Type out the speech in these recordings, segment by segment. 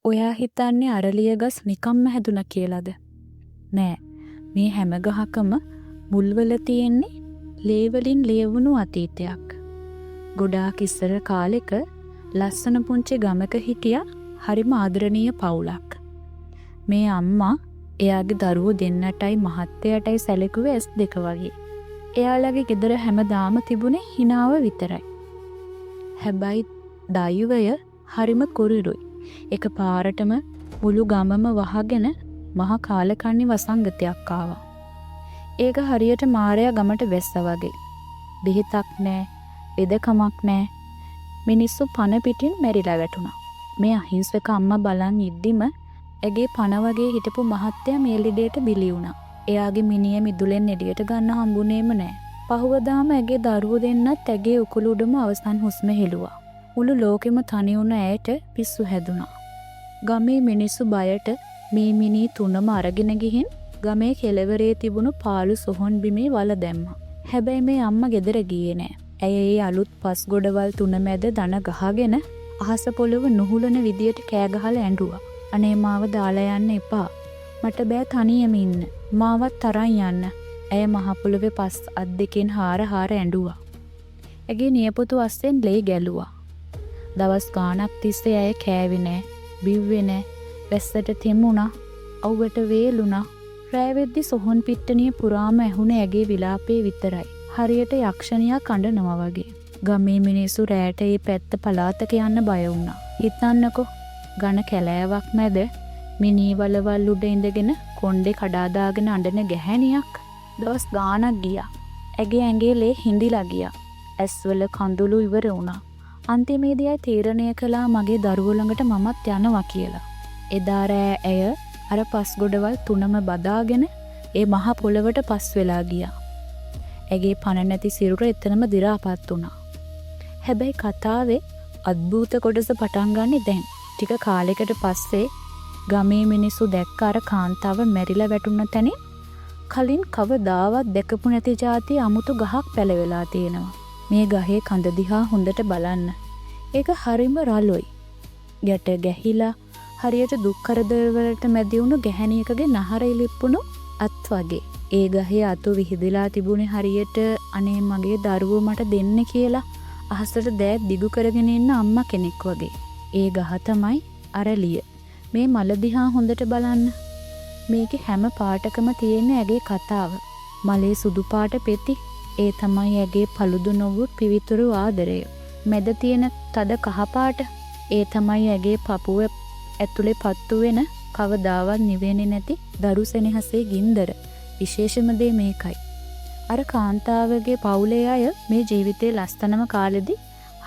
ඔයා හිතන්නේ අරලිය ගස් නිකම්ම හැදුනා කියලාද? නෑ. මේ හැම ගහකම මුල්වල තියෙන්නේ ලේ වලින් ලියවුණු අතීතයක්. ගොඩාක් ඉස්සර කාලෙක ලස්සන පුංචි ගමක හිටියා හරිම ආදරණීය පවුලක්. මේ අම්මා එයාගේ දරුවෝ දෙන්නටයි මහත්තයාටයි සැලකුවේ S2 වගේ. එයාලගේ ගෙදර හැමදාම තිබුණේ හිනාව විතරයි. හැබැයි දෛවය හරිම කුරුරුයි. එක පාරටම මුළු ගමම වහගෙන මහා කාලකන්ණි වසංගතයක් ආවා. ඒක හරියට මාරයා ගමට වැස්සා වගේ. බෙහෙතක් නෑ, වෙදකමක් නෑ. මිනිස්සු පන පිටින් මැරිලා වැටුණා. මේ අහිංසක අම්මා බලන් ඉද්දිම ඇගේ පන වගේ හිටපු මහත්තයා මේ ලෙඩේට බිලි වුණා. එයාගේ මිනිය මිදුලෙන් එළියට ගන්න හම්බුනේම නෑ. පහුවදාම ඇගේ දරුවෝ දෙන්නත් ඇගේ උකුල උඩම අවසන් හුස්ම හෙළුවා. මුළු ලෝකෙම තනි වුණ ඇයට පිස්සු හැදුනා. ගමේ මිනිස්සු බයට මේ මිනී තුනම අරගෙන ගිහින් ගමේ කෙළවරේ තිබුණු පාළු සොහොන් බිමේ වල දැම්මා. හැබැයි මේ අම්මා ගෙදර ගියේ නෑ. ඇය ඒ අලුත් පස් ගොඩවල් තුන මැද දන ගහගෙන අහස පොළව නුහුලන විදියට කෑ ගහලා ඇඬුවා. අනේ මාව දාලා යන්න එපා. මට බෑ තනියම ඉන්න. මාවත් තරන් යන්න. ඇය මහ පොළවේ පස් අත් දෙකෙන් හාර ඇඬුවා. ඇගේ නියපොතු අස්සෙන් ලේ ගැලුවා. දවස් ගාණක් තිස්සේ ඇය කෑවේ නෑ, බිව්වේ නෑ. වැස්සට තෙමුණා, අවුවට වේලුණා. රෑ වෙද්දි සොහොන් පිට්ටනිය පුරාම ඇහුනේ ඇගේ විලාපේ විතරයි. හරියට යක්ෂණියා කඬනවා වගේ. ගමේ මිනිස්සු රෑට ඒ පැත්ත පලාතක යන්න බය වුණා. හිතන්නකෝ, ඝන කැලෑවක් මැද මිනී වලවල් උඩ ඉඳගෙන කොණ්ඩේ කඩා දාගෙන අඬන ගැහැණියක්. දවස් ගාණක් ගියා. ඇගේ ඇඟේ ලේ හිඳිලා ගියා. ඇස්වල කඳුළු ඉවර වුණා. අන්තිමේදී අය තීරණය කළා මගේ දරුවෝ ළඟට මමත් යනවා කියලා. එදා රෑ ඇය අර පස් ගොඩවල් තුනම බදාගෙන ඒ මහ පොළවට පස් වෙලා ගියා. ඇගේ පණ නැති සිරුර එතනම දි รา පත් වුණා. හැබැයි කතාවේ අద్භූත කොටස පටන් ගන්නෙ දැන්. ටික කාලයකට පස්සේ ගමේ මිනිස්සු දැක්ක අර කාන්තාව මැරිලා වැටුණ තැනින් කලින් කවදාවත් දැකපු නැති જાති අමුතු ගහක් පැලවෙලා තියෙනවා. මේ ගහේ කඳ දිහා හොඳට බලන්න. ඒක හරිම රළුයි. ගැට ගැහිලා හරියට දුක් කරදර වලට මැදි වුණු ගැහණියකගේ නහරේ ලිප්පුණු අත් වගේ. ඒ ගහේ අතු විහිදලා තිබුණේ හරියට අනේ මගේ දරුවෝ මට දෙන්න කියලා අහසට දෑත් දිගු කරගෙන ඉන්න අම්මා කෙනෙක් වගේ. ඒ ගහ තමයි අරලිය. මේ මල දිහා හොඳට බලන්න. මේකේ හැම පාටකම තියෙන ඇගේ කතාව. මලේ සුදු පාට පෙති. ඒ තමයි ඇගේ paludu නොවු පිවිතුරු ආදරය. මැද තියෙන තද කහ පාට. ඒ තමයි ඇගේ පපුව ඇතුලේ පත්තු වෙන කවදාවත් නිවෙන්නේ නැති දරු සෙනෙහසේ ගින්දර. විශේෂම දේ මේකයි. අර කාන්තාවගේ පවුලේ අය මේ ජීවිතේ ලස්සනම කාලෙදි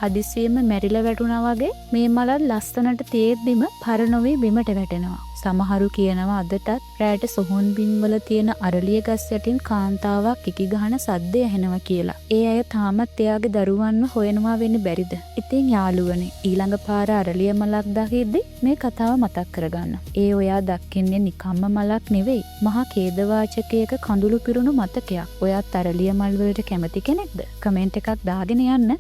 හදිසියෙම මැරිලා වැටුණා වගේ මේ මලත් ලස්සනට තියෙද්දිම පරණොවේ බිමට වැටෙනවා. සමහරු කියනවා අදටත් රැට සොහොන් බිම්වල තියෙන අරලිය ගස් යටින් කාන්තාවක් කිකි ගහන සද්දය ඇහෙනවා කියලා. ඒ අය තාමත් එයාගේ දරුවන්ව හොයනවා වෙන්නේ බැරිද? ඉතින් යාළුවනේ ඊළඟ පාර අරලිය මලක් දකිද්දි මේ කතාව මතක් කරගන්න. ඒ ඔයා දකින්නේ නිකම්ම මලක් නෙවෙයි. මහා ඛේදවාචකයක කඳුළු පිරුණු මතකයක්. ඔයාත් අරලිය මල් වලට කැමති කෙනෙක්ද? කමෙන්ට් එකක් දාගෙන යන්න.